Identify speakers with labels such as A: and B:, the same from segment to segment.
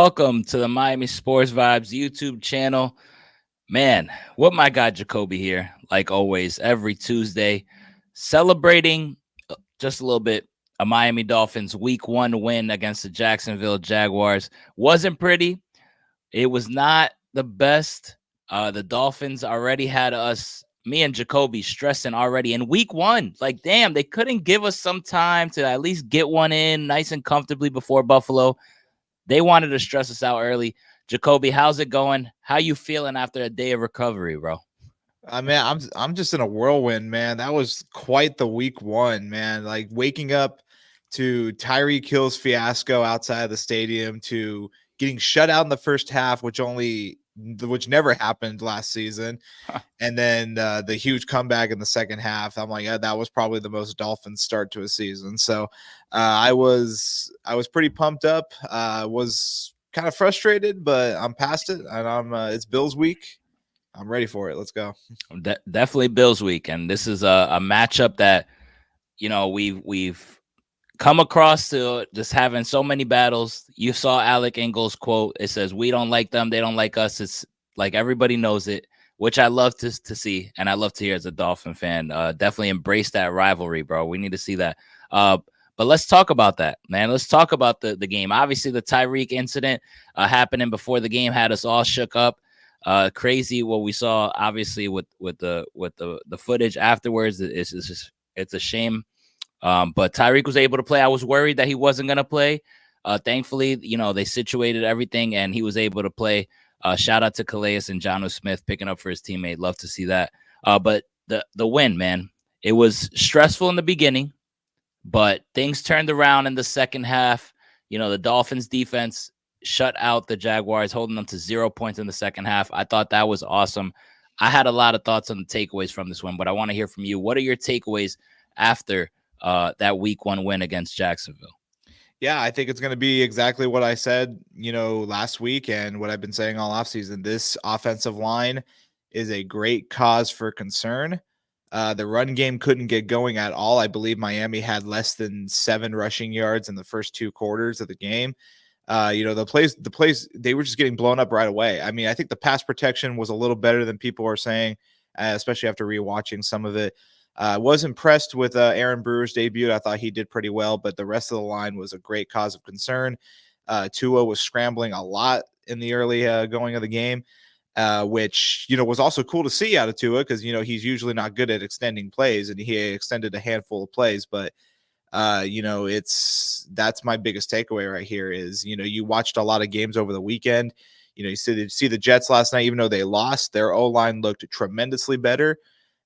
A: Welcome to the Miami Sports Vibes YouTube channel. Man, what my guy Jacoby here, like always, every Tuesday, celebrating just a little bit a Miami Dolphins Week 1 win against the Jacksonville Jaguars. Wasn't pretty. It was not the best. The Dolphins already had me and Jacoby, stressing already in Week 1. Like, damn, they couldn't give us some time to at least get one in nice and comfortably before Buffalo. They wanted to stress us out early. Jacoby, how's it going? How you feeling after a day of recovery, bro?
B: I mean, I'm just in a whirlwind, man. That was quite the Week 1, man. Like waking up to Tyreek Hill's fiasco outside of the stadium, to getting shut out in the first half, which never happened last season, and then the huge comeback in the second half. I'm like, yeah, that was probably the most Dolphins start to a season. So I was pretty pumped up. Was kind of frustrated, but I'm past it, and it's Bills week. I'm ready for it. Let's go.
A: Definitely Bills week, and this is a matchup that we've come across to just having so many battles. You saw Alec Ingold's quote. It says, "We don't like them, they don't like us." It's like everybody knows it, which I love to see, and I love to hear as a Dolphin fan. Definitely embrace that rivalry, bro. We need to see that. But let's talk about that, man. Let's talk about the game. Obviously, the Tyreek incident happening before the game had us all shook up. Crazy what we saw, obviously, with the footage afterwards. It's a shame. But Tyreek was able to play. I was worried that he wasn't going to play. Thankfully, they situated everything and he was able to play. Shout out to Calais and Jonnu Smith picking up for his teammate. Love to see that. But the win, man, it was stressful in the beginning, but things turned around in the second half. The Dolphins defense shut out the Jaguars, holding them to 0 points in the second half. I thought that was awesome. I had a lot of thoughts on the takeaways from this one, but I want to hear from you. What are your takeaways after that Week 1 win against Jacksonville?
B: Yeah, I think it's going to be exactly what I said, last week and what I've been saying all offseason. This offensive line is a great cause for concern. The run game couldn't get going at all. I believe Miami had less than 7 rushing yards in the first 2 quarters of the game. The plays, they were just getting blown up right away. I mean, I think the pass protection was a little better than people are saying, especially after rewatching some of it. Was impressed with Aaron Brewer's debut. I thought he did pretty well, but the rest of the line was a great cause of concern. Tua was scrambling a lot in the early going of the game, which, was also cool to see out of Tua because, he's usually not good at extending plays, and he extended a handful of plays, but that's my biggest takeaway right here is, you watched a lot of games over the weekend. You see the Jets last night, even though they lost, their O-line looked tremendously better.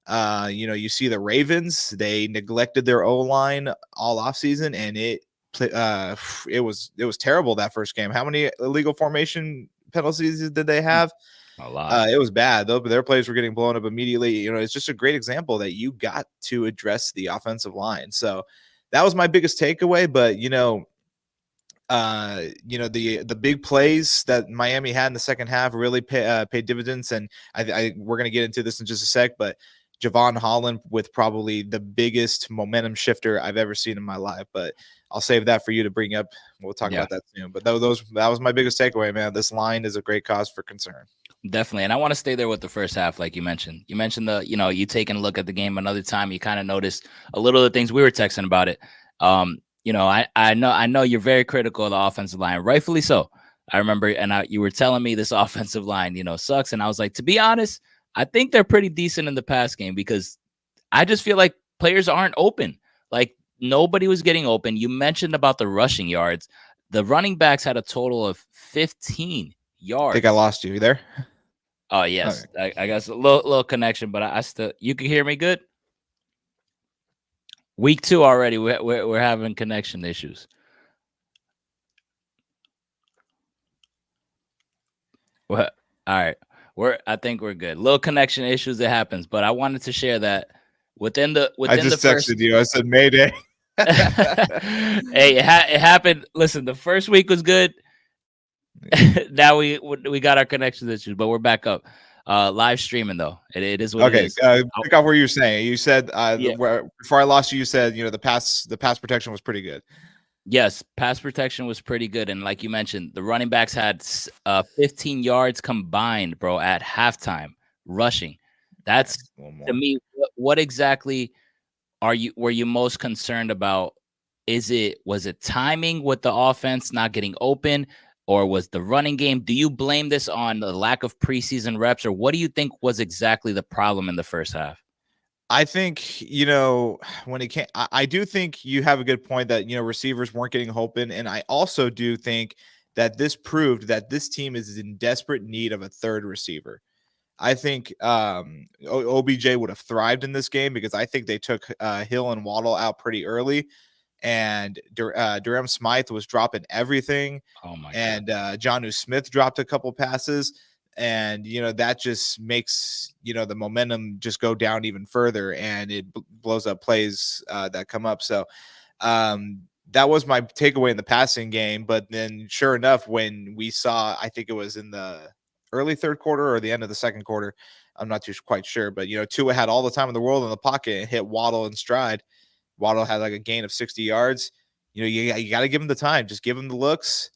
B: You see the Ravens, they neglected their O-line all offseason, and it was terrible that first game. How many illegal formation penalties did they have?
A: A lot.
B: It was bad, though, but their plays were getting blown up immediately. It's just a great example that you got to address the offensive line. So that was my biggest takeaway. But the big plays that Miami had in the second half really paid dividends, and we're gonna get into this in just a sec. But Javon Holland with probably the biggest momentum shifter I've ever seen in my life. But I'll save that for you to bring up. We'll talk about that soon. But that was my biggest takeaway, man. This line is a great cause for concern.
A: Definitely. And I want to stay there with the first half, like you mentioned. You mentioned you taking a look at the game another time, you kind of noticed a little of the things we were texting about it. I know you're very critical of the offensive line, rightfully so. I remember, and you were telling me this offensive line, sucks. And I was like, to be honest, I think they're pretty decent in the pass game because I just feel like players aren't open. Like nobody was getting open. You mentioned about the rushing yards. The running backs had a total of 15 yards.
B: I think I lost you. You there?
A: Oh, yes. Okay. I guess a little connection, but I still, you can hear me good? Week 2 already, we're having connection issues. Well, all right. I think we're good. Little connection issues, it happens, but I wanted to share that within the
B: texted you. I said Mayday.
A: Hey, it happened. Listen, the first week was good. Now we got our connection issues, but we're back up. Live streaming though, it is what it is.
B: Pick up where you're saying. You said before I lost you, you said the pass protection was pretty good.
A: Yes, pass protection was pretty good, and like you mentioned, the running backs had 15 yards combined, bro, at halftime rushing.
B: Yeah,
A: That's
B: a little
A: to
B: more.
A: me. What exactly were you most concerned about? Was it timing with the offense not getting open, or was the running game? Do you blame this on the lack of preseason reps, or what do you think was exactly the problem in the first half?
B: I think, when it can't, I do think you have a good point that, receivers weren't getting open. And I also do think that this proved that this team is in desperate need of a third receiver. I think OBJ would have thrived in this game because I think they took Hill and Waddle out pretty early, and Durham Smythe was dropping everything,
A: Oh my god.
B: and Jonnu Smith dropped a couple passes, and that just makes the momentum just go down even further, and it blows up plays that come up. So that was my takeaway in the passing game. But then, sure enough, when we saw, I think it was in the early third quarter or the end of the second quarter, I'm not too quite sure, but Tua had all the time in the world in the pocket and hit Waddle in stride. Waddle had like a gain of 60 yards. You got to give him the time. Just give him the looks.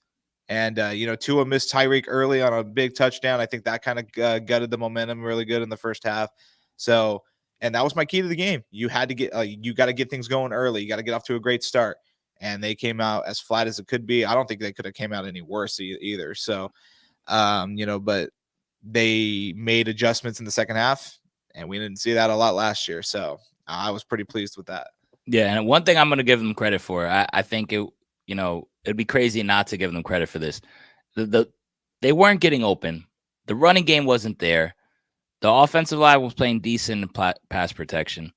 B: And, Tua missed Tyreek early on a big touchdown. I think that kind of gutted the momentum really good in the first half. So, and that was my key to the game. You had to get, you got to get things going early. You got to get off to a great start. And they came out as flat as it could be. I don't think they could have came out any worse either. So, but they made adjustments in the second half, and we didn't see that a lot last year. So I was pretty pleased with that.
A: Yeah, and one thing I'm gonna give them credit for, I think it'd be crazy not to give them credit for this. The They weren't getting open. The running game wasn't there. The offensive line was playing decent in pass protection,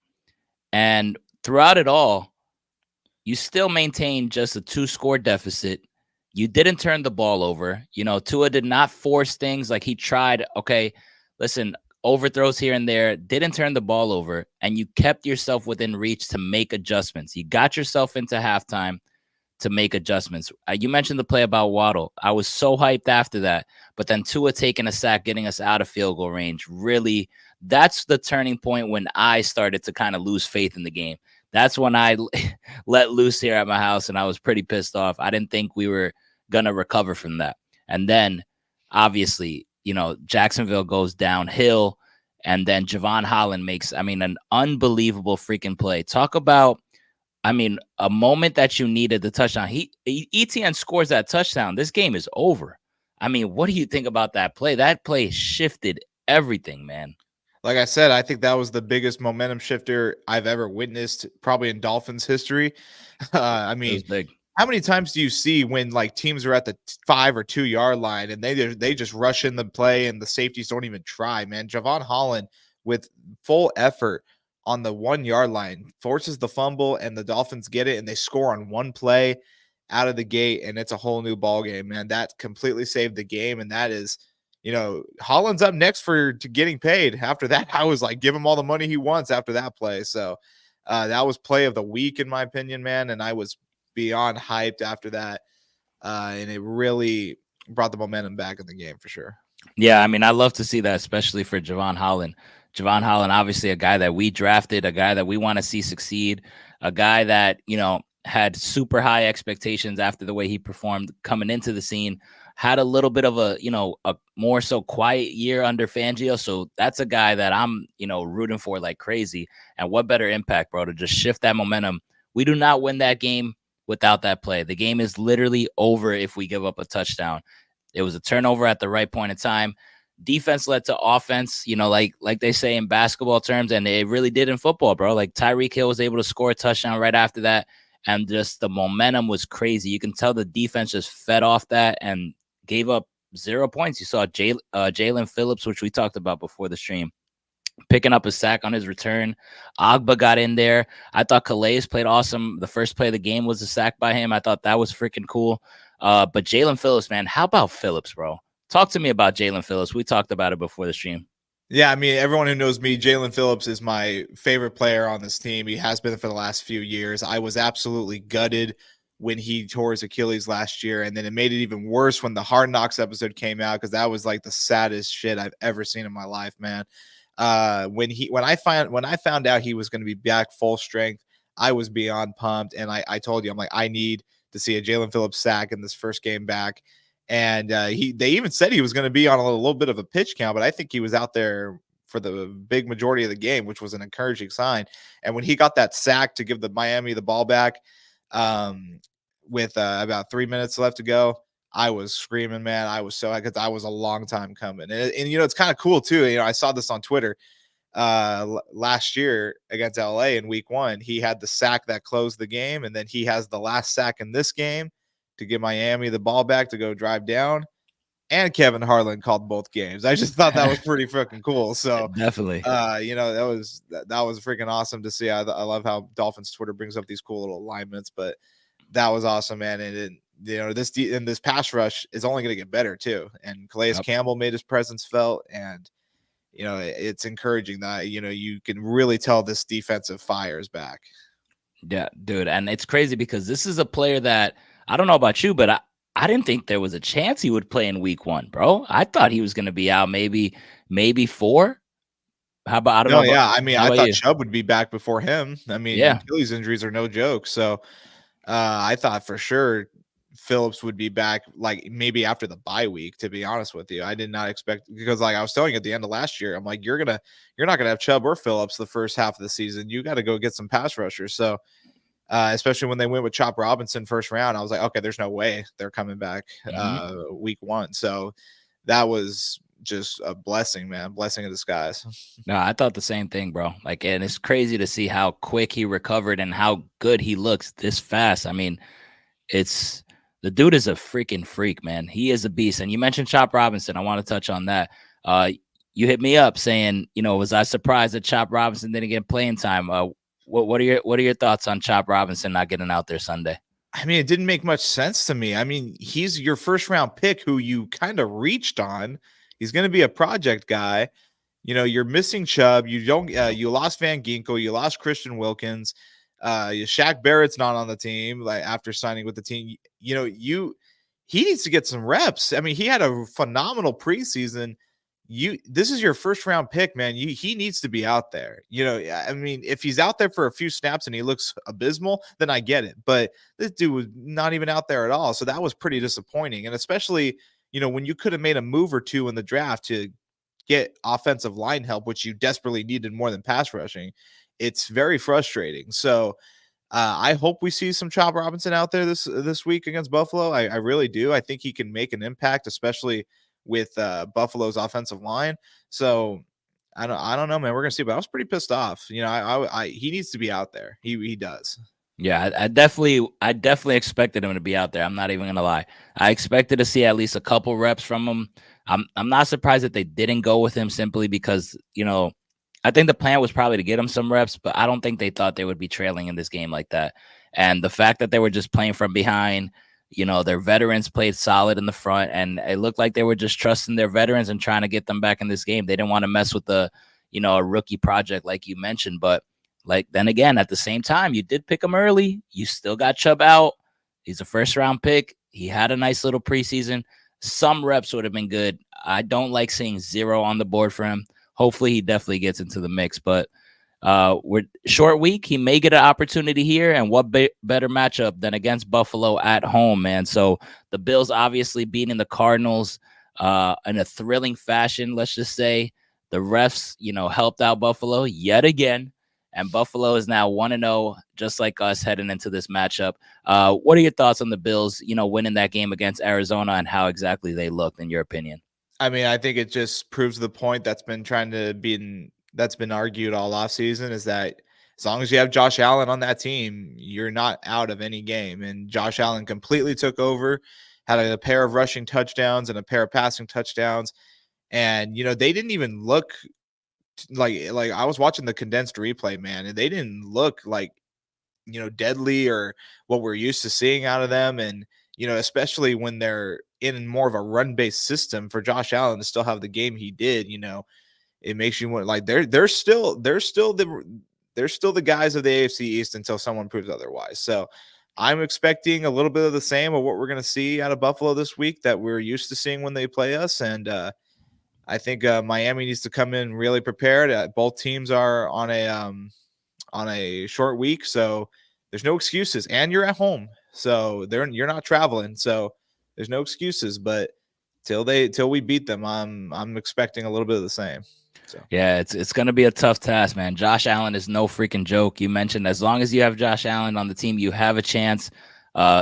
A: and throughout it all, you still maintained just a 2-score deficit. You didn't turn the ball over. Tua did not force things like he tried. Okay, listen, overthrows here and there, didn't turn the ball over, and you kept yourself within reach to make adjustments. You got yourself into halftime to make adjustments. You mentioned the play about Waddle. I was so hyped after that, but then Tua taking a sack, getting us out of field goal range, really, that's the turning point when I started to kind of lose faith in the game. That's when I let loose here at my house, and I was pretty pissed off. I didn't think we were going to recover from that. And then, obviously, Jacksonville goes downhill, and then Javon Holland makes, an unbelievable freaking play. Talk about a moment that you needed the touchdown. ETN scores that touchdown. This game is over. What do you think about that play? That play shifted everything, man.
B: Like I said, I think that was the biggest momentum shifter I've ever witnessed, probably in Dolphins history. I
A: It
B: mean,
A: was big.
B: how many times do you see when like teams are at the 5 or 2 yard line and they just rush in the play and the safeties don't even try, man? Javon Holland with full effort on the 1 yard line forces the fumble, and the Dolphins get it and they score on one play out of the gate, and it's a whole new ball game, man. That completely saved the game, and that is, Holland's up next for getting paid. After that, I was like, give him all the money he wants after that play. So that was play of the week in my opinion, man, and I was beyond hyped after that. And it really brought the momentum back in the game for sure.
A: Yeah, I love to see that, especially for Javon Holland. Javon Holland, obviously a guy that we drafted, a guy that we want to see succeed, a guy that, had super high expectations after the way he performed coming into the scene, had a little bit of a more so quiet year under Fangio. So that's a guy that I'm, rooting for like crazy. And what better impact, bro, to just shift that momentum. We do not win that game without that play. The game is literally over if we give up a touchdown. It was a turnover at the right point in time. Defense led to offense, like they say in basketball terms, and it really did in football, bro. Like Tyreek Hill was able to score a touchdown right after that, and just the momentum was crazy. You can tell the defense just fed off that and gave up 0 points. You saw Jalen Phillips, which we talked about before the stream, picking up a sack on his return. Agba got in there. I thought Calais played awesome. The first play of the game was a sack by him. I thought that was freaking cool. But Jalen Phillips, man, how about Phillips, bro? Talk to me about Jalen Phillips. We talked about it before the stream.
B: Yeah, I mean, everyone who knows me, Jalen Phillips is my favorite player on this team. He has been for the last few years. I was absolutely gutted when he tore his Achilles last year, and then it made it even worse when the Hard Knocks episode came out, because that was like the saddest shit I've ever seen in my life, man. When I found out he was going to be back full strength, I was beyond pumped, and I told you, I'm like, I need to see a Jalen Phillips sack in this first game back. And they even said he was going to be on a little bit of a pitch count, but I think he was out there for the big majority of the game, which was an encouraging sign. And when he got that sack to give the Miami the ball back, with about 3 minutes left to go, I was screaming, man. I was so, because I was a long time coming. And you know, it's kind of cool too. You know, I saw this on Twitter last year against LA in week 1. He had the sack that closed the game, and then he has the last sack in this game to give Miami the ball back to go drive down. And Kevin Harlan called both games. I just thought that was pretty freaking cool. So
A: Definitely.
B: you know, that was freaking awesome to see. I love how Dolphins Twitter brings up these cool little alignments, but that was awesome, man. And you know, this pass rush is only going to get better too. And Calais Campbell made his presence felt, and you know, it's encouraging that, you know, you can really tell this defensive fire is back.
A: Yeah, dude. And it's crazy because this is a player that, I don't know about you, but I didn't think there was a chance he would play in week 1, bro. I thought he was going to be out maybe 4. How about, I don't know.
B: Yeah. I mean, I thought
A: you?
B: Chubb would be back before him. I mean, Achilles injuries are no joke. So I thought for sure Phillips would be back, like maybe after the bye week, to be honest with you. I did not expect, because like I was telling you at the end of last year, I'm like, you're not going to have Chubb or Phillips the first half of the season. You got to go get some pass rushers. So especially when they went with Chop Robinson first round, I was like, okay, there's no way they're coming back week 1. So that was just a blessing, man. Blessing in disguise.
A: No, I thought the same thing, bro. Like, and it's crazy to see how quick he recovered and how good he looks this fast. I mean, the dude is a freaking freak, man. He is a beast. And you mentioned Chop Robinson. I want to touch on that. You hit me up saying, you know, was I surprised that Chop Robinson didn't get playing time? What are your thoughts on Chop Robinson not getting out there Sunday?
B: I mean, it didn't make much sense to me. I mean, he's your first round pick who you kind of reached on. He's going to be a project guy. You know, you're missing Chubb. You don't. You lost Van Ginkel. You lost Christian Wilkins. Shaq Barrett's not on the team. Like after signing with the team, you know, he needs to get some reps. I mean, he had a phenomenal preseason. This is your first round pick, man. He needs to be out there. You know, I mean, if he's out there for a few snaps and he looks abysmal, then I get it. But this dude was not even out there at all. So that was pretty disappointing. And especially, you know, when you could have made a move or two in the draft to get offensive line help, which you desperately needed more than pass rushing, it's very frustrating. So I hope we see some Chop Robinson out there this week against Buffalo. I really do. I think he can make an impact, especially with Buffalo's offensive line. So I don't know, man. We're gonna see. But I was pretty pissed off. You know, he needs to be out there. He does.
A: Yeah, I definitely expected him to be out there. I'm not even gonna lie. I expected to see at least a couple reps from him. I'm not surprised that they didn't go with him simply because, you know, I think the plan was probably to get him some reps, but I don't think they thought they would be trailing in this game like that. And the fact that they were just playing from behind, you know, their veterans played solid in the front, and it looked like they were just trusting their veterans and trying to get them back in this game. They didn't want to mess with a rookie project like you mentioned, but like then again, at the same time, you did pick him early. You still got Chubb out. He's a first round pick. He had a nice little preseason. Some reps would have been good. I don't like seeing 0 on the board for him. Hopefully he definitely gets into the mix, but we're short week. He may get an opportunity here, and what better matchup than against Buffalo at home, man. So the Bills obviously beating the Cardinals in a thrilling fashion. Let's just say the refs, you know, helped out Buffalo yet again, and Buffalo is now 1-0, just like us heading into this matchup. What are your thoughts on the Bills, you know, winning that game against Arizona and how exactly they looked, in your opinion?
B: I mean, I think it just proves the point that's been argued all offseason, is that as long as you have Josh Allen on that team, you're not out of any game. And Josh Allen completely took over, had a pair of rushing touchdowns and a pair of passing touchdowns. And, you know, they didn't even look like I was watching the condensed replay, man, and they didn't look like, you know, deadly or what we're used to seeing out of them. And, you know, especially when they're in more of a run-based system, for Josh Allen to still have the game he did, you know, it makes you want, like, they're still the guys of the AFC East until someone proves otherwise. So I'm expecting a little bit of the same of what we're going to see out of Buffalo this week that we're used to seeing when they play us. And I think Miami needs to come in really prepared. Both teams are on a short week, so there's no excuses, and you're at home, so you're not traveling, so there's no excuses. But till we beat them, I'm expecting a little bit of the same. So
A: Yeah, it's gonna be a tough task, man. Josh Allen is no freaking joke. You mentioned as long as you have Josh Allen on the team, you have a chance.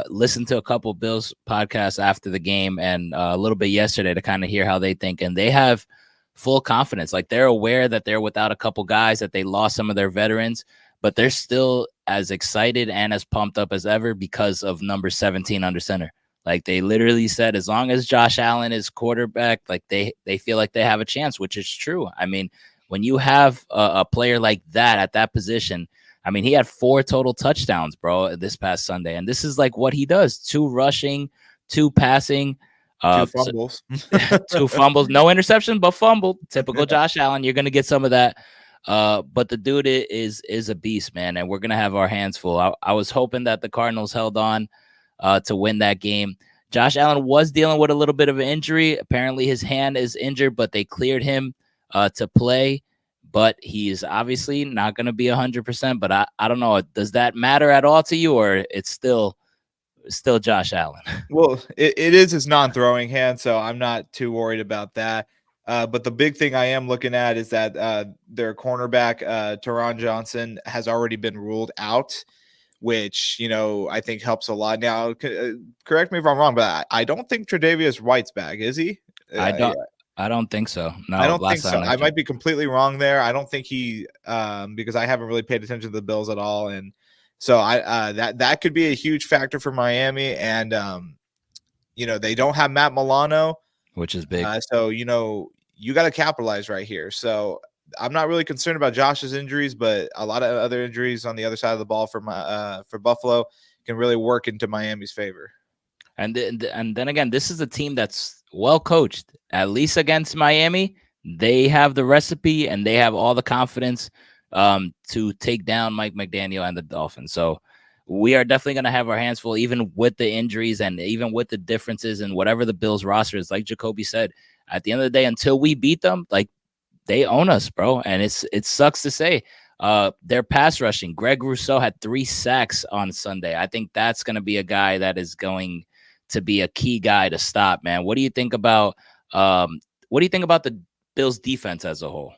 A: Listen to a couple Bills podcasts after the game and a little bit yesterday to kind of hear how they think, and they have full confidence. Like they're aware that they're without a couple guys, that they lost some of their veterans, but they're still as excited and as pumped up as ever because of number 17 under center. Like they literally said, as long as Josh Allen is quarterback, like they feel like they have a chance, which is true. I mean, when you have a player like that at that position, I mean, he had 4 total touchdowns, bro, this past Sunday. And this is like what he does: 2 rushing, 2 passing,
B: 2 fumbles.
A: 2 fumbles, no interception, but fumbled. Typical Josh Allen. You're going to get some of that. But the dude is a beast, man. And we're going to have our hands full. I was hoping that the Cardinals held on to win that game. Josh Allen was dealing with a little bit of an injury. Apparently his hand is injured, but they cleared him to play. But he is obviously not going to be 100%. But I don't know. Does that matter at all to you, or it's still Josh Allen?
B: Well, it is his non-throwing hand, so I'm not too worried about that. But the big thing I am looking at is that their cornerback, Teron Johnson, has already been ruled out, which, I think helps a lot. Now, correct me if I'm wrong, but I don't think Tre'Davious White's back, is he?
A: I don't think so. No,
B: I don't think so. I might be completely wrong there. I don't think he, because I haven't really paid attention to the Bills at all, and so that could be a huge factor for Miami. And they don't have Matt Milano,
A: which is big.
B: So you got to capitalize right here. So I'm not really concerned about Josh's injuries, but a lot of other injuries on the other side of the ball for Buffalo can really work into Miami's favor.
A: And then again, this is a team that's well coached. At least against Miami, they have the recipe and they have all the confidence to take down Mike McDaniel and the Dolphins. So we are definitely going to have our hands full, even with the injuries and even with the differences and whatever the Bills roster is. Like Jacoby said, at the end of the day, until we beat them, like they own us, bro. And it sucks to say. Their pass rushing, Greg Rousseau had 3 sacks on Sunday. I think that's going to be a guy that is going to be a key guy to stop, man. What do you think about the Bills defense as a whole?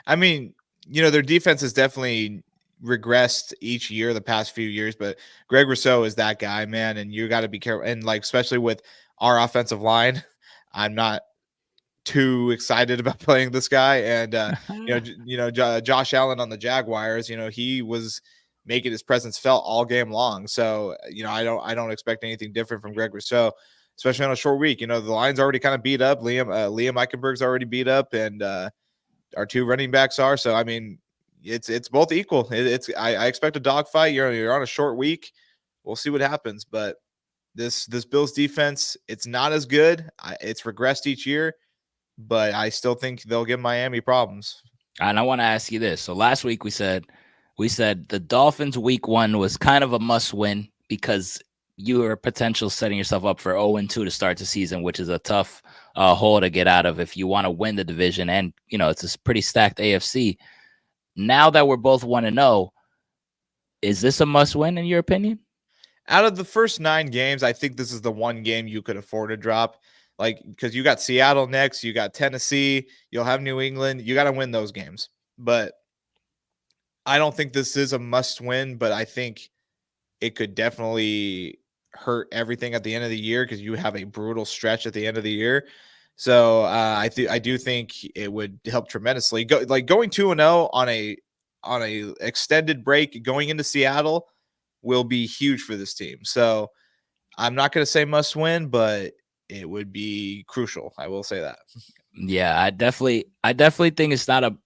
B: I mean, their defense has definitely regressed each year, the past few years, but Greg Rousseau is that guy, man. And you got to be careful. And especially with our offensive line, I'm not too excited about playing this guy. And, Josh Allen on the Jaguars, he was making his presence felt all game long. So, I don't expect anything different from Greg Rousseau, especially on a short week. The line's already kind of beat up. Liam Eichenberg's already beat up, and our 2 running backs are. So, I mean, it's both equal. I expect a dogfight. You're on a short week. We'll see what happens. But this Bills defense, it's not as good. It's regressed each year, but I still think they'll give Miami problems.
A: And I want to ask you this. So last week we said the Dolphins week 1 was kind of a must win because you are potential setting yourself up for 0-2 to start the season, which is a tough hole to get out of if you want to win the division. And, it's a pretty stacked AFC. Now that we're both 1-0, is this a must win in your opinion?
B: Out of the first 9 games, I think this is the one game you could afford to drop. Because you got Seattle next, you got Tennessee, you'll have New England. You got to win those games. But I don't think this is a must win, but I think it could definitely hurt everything at the end of the year because you have a brutal stretch at the end of the year. So I do think it would help tremendously. Going 2-0 on a extended break going into Seattle will be huge for this team. So I'm not going to say must win, but it would be crucial. I will say that.
A: Yeah, I definitely think it's not a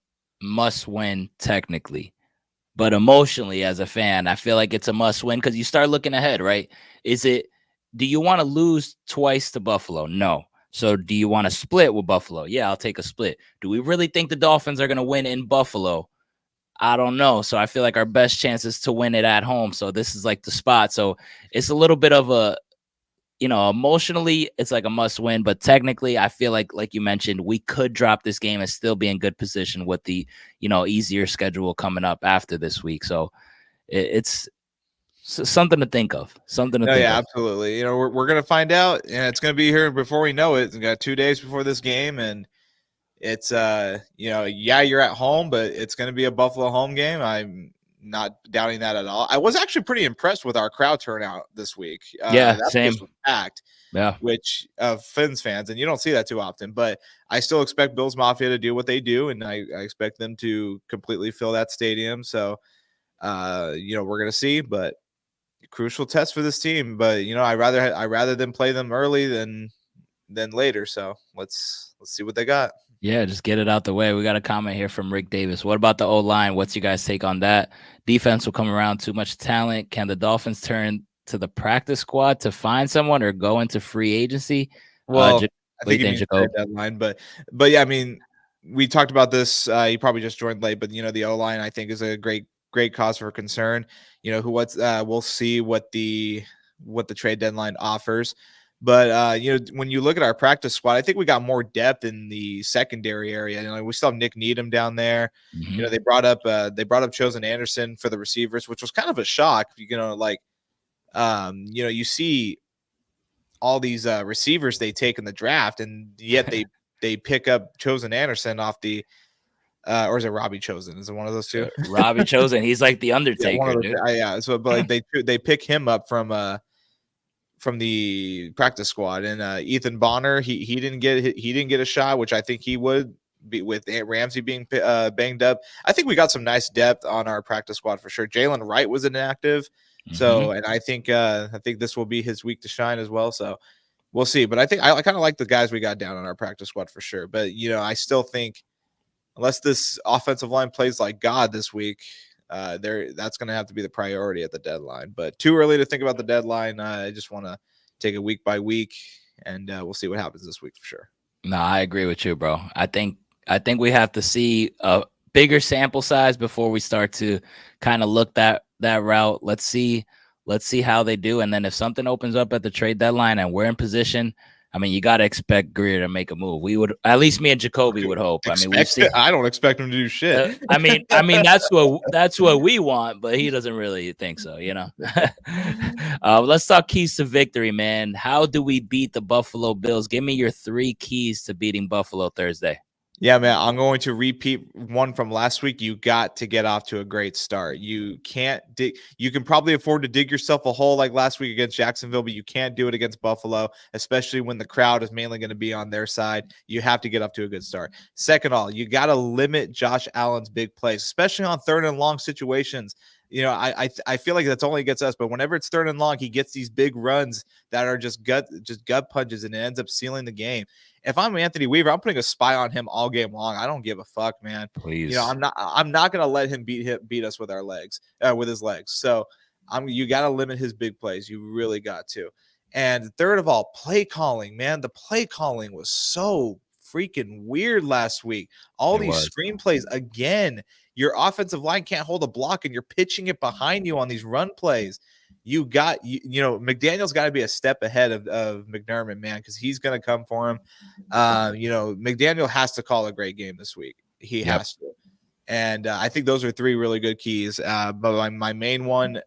A: must win technically, but emotionally as a fan, I feel like it's a must win because you start looking ahead, right? Do you want to lose twice to Buffalo? No. So do you want to split with Buffalo? Yeah, I'll take a split. Do we really think the Dolphins are going to win in Buffalo? I don't know. So I feel like our best chance is to win it at home. So this is like the spot. So it's a little bit of a, emotionally, it's like a must win. But technically, I feel like you mentioned, we could drop this game and still be in good position with the, easier schedule coming up after this week. So it's something to think of. Something to
B: No,
A: think
B: yeah,
A: of.
B: absolutely. We're gonna find out, and it's gonna be here before we know it. We got 2 days before this game, and it's yeah, you're at home, but it's gonna be a Buffalo home game. I'm not doubting that at all. I was actually pretty impressed with our crowd turnout this week.
A: Yeah,
B: That place
A: same.
B: was packed,
A: Yeah.
B: which of Finns fans, and you don't see that too often. But I still expect Bills Mafia to do what they do, and I expect them to completely fill that stadium. So, we're gonna see, but crucial test for this team. But I rather them play them early than later. So let's see what they got.
A: Yeah, just get it out the way. We got a comment here from Rick Davis. What about the O line? What's your guys' take on that? Defense will come around. Too much talent. Can the Dolphins turn to the practice squad to find someone or go into free agency?
B: Well,
A: What
B: I
A: do you
B: think he
A: think,
B: means trade
A: Jacob?
B: deadline, but yeah, I mean, we talked about this. You probably just joined late, but the O line I think is a great cause for concern. We'll see what the trade deadline offers. But when you look at our practice squad, I think we got more depth in the secondary area. We still have Nick Needham down there.
A: Mhm.
B: They brought up Chosen Anderson for the receivers, which was kind of a shock. You see all these receivers they take in the draft, and yet they pick up Chosen Anderson off the or is it Robbie Chosen? Is it one of those two?
A: Robbie Chosen. He's like the
B: Yeah, one
A: Undertaker,
B: of those.
A: dude.
B: Yeah. So, but like, they pick him up from the practice squad, and Ethan Bonner he didn't get a shot, which I think he would be with Ramsey being banged up. I think we got some nice depth on our practice squad for sure. Jalen Wright was inactive,
A: Mhm.
B: so and I think this will be his week to shine as well. So we'll see. But I think I kind of like the guys we got down on our practice squad for sure. But I still think unless this offensive line plays like God this week, that's going to have to be the priority at the deadline. But too early to think about the deadline. I just want to take it week by week, and we'll see what happens this week for sure.
A: No, I agree with you, bro. I think we have to see a bigger sample size before we start to kind of look that route. Let's see how they do, and then if something opens up at the trade deadline and we're in position, I mean, you got to expect Greer to make a move. We would, at least me and Jacoby would hope. I mean, we've seen.
B: I don't expect him to do shit.
A: I mean, that's what we want, but he doesn't really think so, Let's talk keys to victory, man. How do we beat the Buffalo Bills? Give me your 3 keys to beating Buffalo Thursday.
B: Yeah, man, I'm going to repeat one from last week. You got to get off to a great start. You can't dig. You can probably afford to dig yourself a hole like last week against Jacksonville, but you can't do it against Buffalo, especially when the crowd is mainly going to be on their side. You have to get up to a good start. Second of all, you got to limit Josh Allen's big plays, especially on third and long situations. I feel like that's only against us, but whenever it's third and long, he gets these big runs that are just gut punches, and it ends up sealing the game. If I'm Anthony Weaver, I'm putting a spy on him all game long. I don't give a fuck, man.
A: Please.
B: I'm not gonna let him beat us with with his legs. So you gotta limit his big plays. You really got to. And third of all, play calling, man. The play calling was so freaking weird last week. All these screenplays again. Your offensive line can't hold a block, and you're pitching it behind you on these run plays. McDaniel's got to be a step ahead of McDermott, man, because he's going to come for him. McDaniel has to call a great game this week. He has to. And I think those are 3 really good keys. But my main one,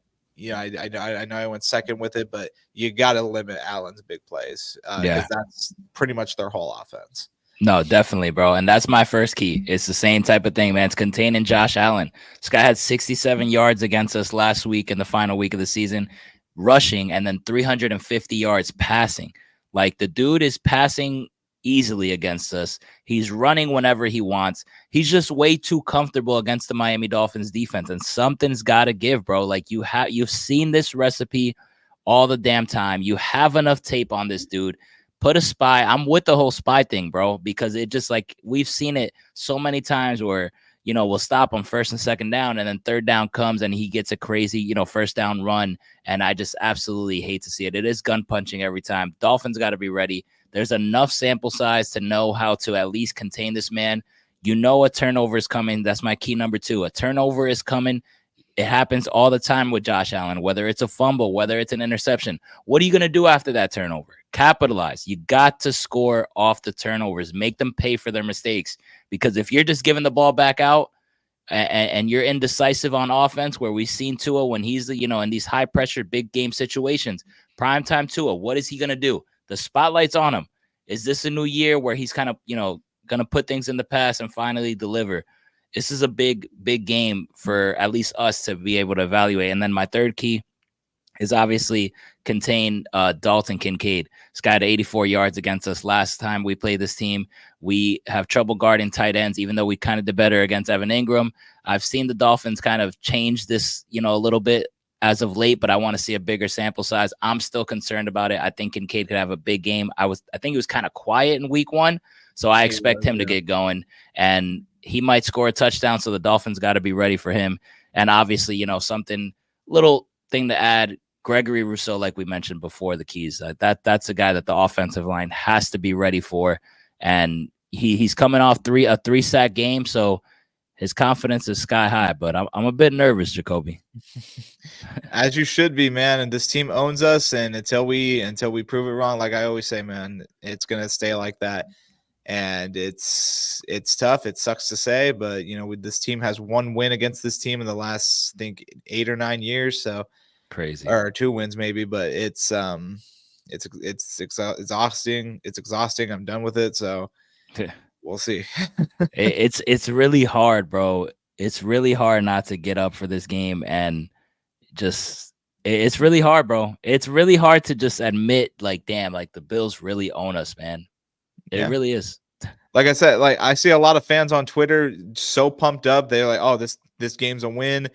B: I know I went second with it, but you got to limit Allen's big plays because that's pretty much their whole offense.
A: No, definitely, bro. And that's my first key. It's the same type of thing, man. It's containing Josh Allen. This guy had 67 yards against us last week in the final week of the season, rushing, and then 350 yards passing. Like, the dude is passing easily against us. He's running whenever he wants. He's just way too comfortable against the Miami Dolphins defense, and something's got to give, bro. Like, you've seen this recipe all the damn time. You have enough tape on this dude. Put a spy. I'm with the whole spy thing, bro, because it just, like, we've seen it so many times where, we'll stop him first and second down, and then third down comes and he gets a crazy, first down run. And I just absolutely hate to see it. It is gun punching every time. Dolphins got to be ready. There's enough sample size to know how to at least contain this man. A turnover is coming. That's my key number 2. A turnover is coming. It happens all the time with Josh Allen, whether it's a fumble, whether it's an interception. What are you going to do after that turnover? Capitalize. You got to score off the turnovers. Make them pay for their mistakes. Because if you're just giving the ball back out, and you're indecisive on offense, where we've seen Tua when he's in these high pressure big game situations, primetime Tua, what is he gonna do? The spotlight's on him. Is this a new year where he's kind of gonna put things in the past and finally deliver? This is a big game for at least us to be able to evaluate. And then my third key is obviously contain Dalton Kincaid. This guy had 84 yards against us last time we played this team. We have trouble guarding tight ends, even though we kind of did better against Evan Ingram. I've seen the Dolphins kind of change this, a little bit as of late, but I want to see a bigger sample size. I'm still concerned about it. I think Kincaid could have a big game. I think he was kind of quiet in week 1, so I expect him to get going, and he might score a touchdown, so the Dolphins got to be ready for him. And obviously, something little thing to add, Gregory Rousseau, like we mentioned before, the keys. That's a guy that the offensive line has to be ready for, and he's coming off a 3-sack game, so his confidence is sky high. But I'm a bit nervous, Jacoby.
B: As you should be, man. And this team owns us, and until we prove it wrong, like I always say, man, it's gonna stay like that. And it's tough. It sucks to say, but this team has 1 win against this team in the last, I think, 8 or 9 years. So
A: crazy,
B: or 2 wins maybe, but it's exhausting. It's exhausting. I'm done with it. So we'll see.
A: It's really hard, bro. It's really hard not to get up for this game, and just it's really hard, bro. It's really hard to just admit, like, damn, like the Bills really own us, man. It really is.
B: Like I said, like I see a lot of fans on Twitter so pumped up. They're like, "Oh, this game's a win.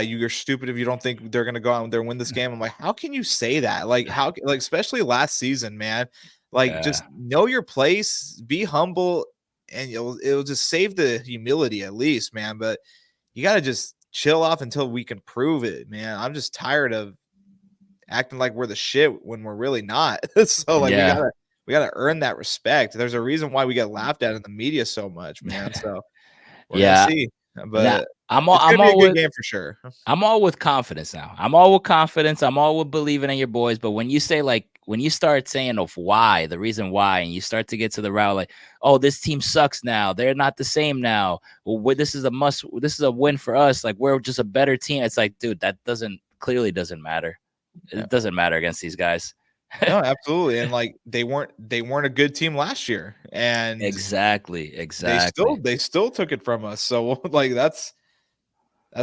B: You're stupid if you don't think they're gonna go out there and win this game." I'm like, how can you say that? Like, especially last season, man. Like, just know your place, be humble, and it'll just save the humility at least, man. But you gotta just chill off until we can prove it, man. I'm just tired of acting like we're the shit when we're really not. So like we gotta earn that respect. There's a reason why we get laughed at in the media so much, man. So we're gonna see. But
A: I'm all
B: good game for sure.
A: I'm all with confidence now. I'm all with confidence. I'm all with believing in your boys. But when you start saying why, the reason why, and you start to get to the route like, oh, this team sucks now. They're not the same now. Well, this is a win for us. Like, we're just a better team. It's like, dude, that clearly doesn't matter. It doesn't matter against these guys.
B: No, absolutely. And like they weren't a good team last year. And
A: exactly.
B: They still took it from us. So like that's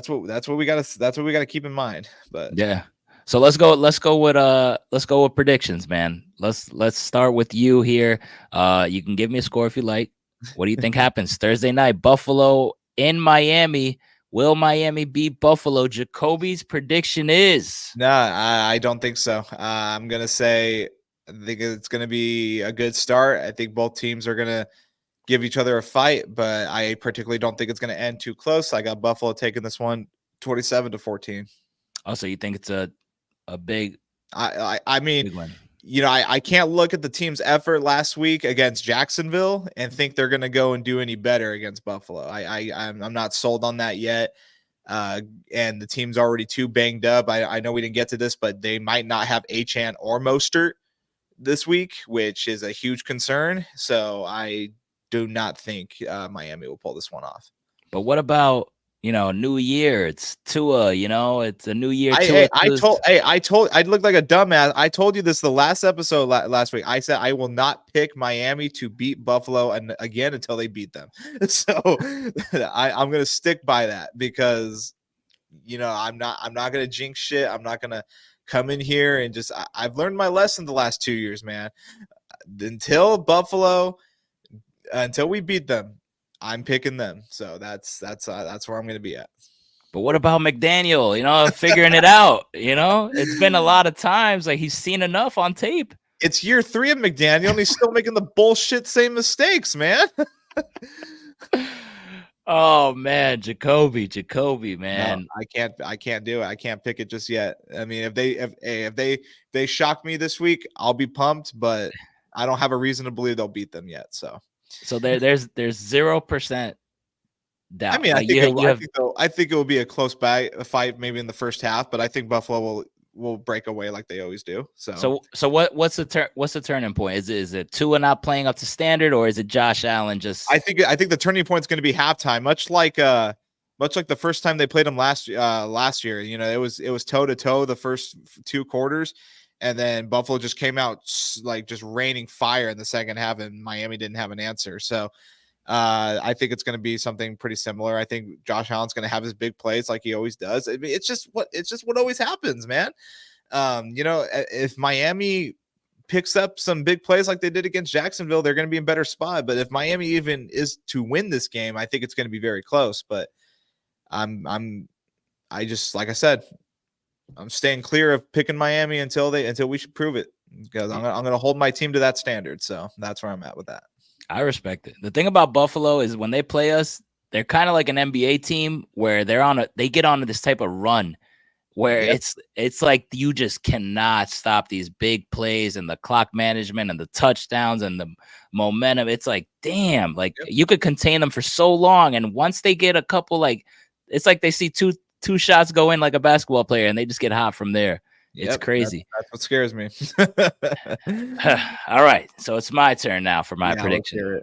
B: what we gotta keep in mind. But
A: yeah. So let's go with predictions, man. Let's start with you here. You can give me a score if you like. What do you think happens Thursday night? Buffalo in Miami. Will Miami beat Buffalo? Jacoby's prediction is
B: no. I don't think so. I'm gonna say I think it's gonna be a good start. I think both teams are gonna give each other a fight, but I particularly don't think it's gonna end too close. I got Buffalo taking this one 27-14.
A: Oh, so you think it's a big?
B: I mean,
A: big win.
B: I can't look at the team's effort last week against Jacksonville and think they're going to go and do any better against Buffalo. I'm not sold on that yet. And the team's already too banged up. I know we didn't get to this, but they might not have Achane or Mostert this week, which is a huge concern. So I do not think Miami will pull this one off.
A: But what about new year? It's Tua, it's a new year.
B: I looked like a dumbass. I told you this the last episode last week. I said I will not pick Miami to beat Buffalo again until they beat them. So I'm gonna stick by that because I'm not gonna jinx shit. I'm not gonna come in here and just I've learned my lesson the last 2 years, man. Until we beat them, I'm picking them. So that's where I'm going to be at.
A: But what about McDaniel, figuring it out, it's been a lot of times. Like, he's seen enough on tape.
B: It's year 3 of McDaniel and he's still making the bullshit same mistakes, man.
A: Oh man, Jacoby, man.
B: No, I can't do it. I can't pick it just yet. I mean, if they shock me this week, I'll be pumped, but I don't have a reason to believe they'll beat them yet. So
A: there's 0% doubt.
B: I mean, I think it will be a close fight maybe in the first half, but I think Buffalo will break away like they always do. So
A: what's the turning point? Is it Tua not playing up to standard, or is it Josh Allen just?
B: I think the turning point is going to be halftime, much like much like the first time they played them last year. You know, it was toe to toe the first 2 quarters, and then Buffalo just came out like just raining fire in the second half, and Miami didn't have an answer. So I think it's going to be something pretty similar. I think Josh Allen's going to have his big plays like he always does. I mean, it's just what always happens, man. You know, if Miami picks up some big plays like they did against Jacksonville, they're going to be in better spot. But if Miami even is to win this game, I think it's going to be very close. But I just, like I said, I'm staying clear of picking Miami until we should prove it, because I'm going to hold my team to that standard. So that's where I'm at with that.
A: I respect it. The thing about Buffalo is when they play us, they're kind of like an NBA team where they get on this type of run where it's like you just cannot stop these big plays and the clock management and the touchdowns and the momentum. It's like, damn, like you could contain them for so long. And once they get a couple, like it's like they see two shots go in like a basketball player and they just get hot from there. It's crazy.
B: That's what scares me.
A: All right. So it's my turn now for my prediction.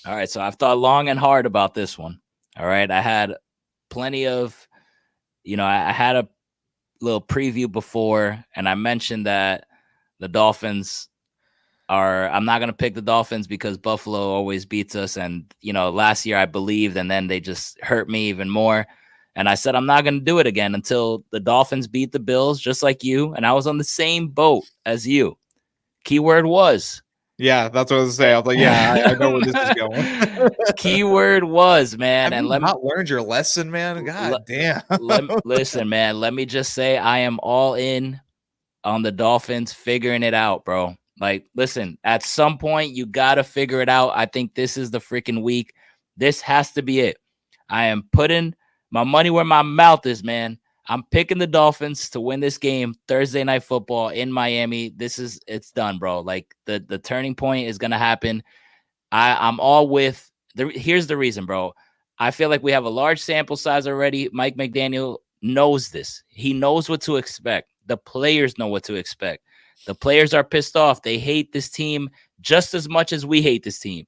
A: All right. So I've thought long and hard about this one. All right. I had plenty of, I had a little preview before, and I mentioned that the Dolphins I'm not going to pick the Dolphins because Buffalo always beats us. And, last year I believed, and then they just hurt me even more. And I said, I'm not going to do it again until the Dolphins beat the Bills, just like you. And I was on the same boat as you. Keyword was.
B: Yeah, that's what I was saying. I was like, I know where this is going.
A: Keyword was, man.
B: Have you not learned your lesson, man? God damn.
A: Listen, man, let me just say I am all in on the Dolphins figuring it out, bro. Like, listen, at some point, you got to figure it out. I think this is the freaking week. This has to be it. I am putting my money where my mouth is, man. I'm picking the Dolphins to win this game Thursday Night Football in Miami. It's done, bro. Like the turning point is going to happen. I'm all with here's the reason, bro. I feel like we have a large sample size already. Mike McDaniel knows this. He knows what to expect. The players know what to expect. The players are pissed off. They hate this team just as much as we hate this team.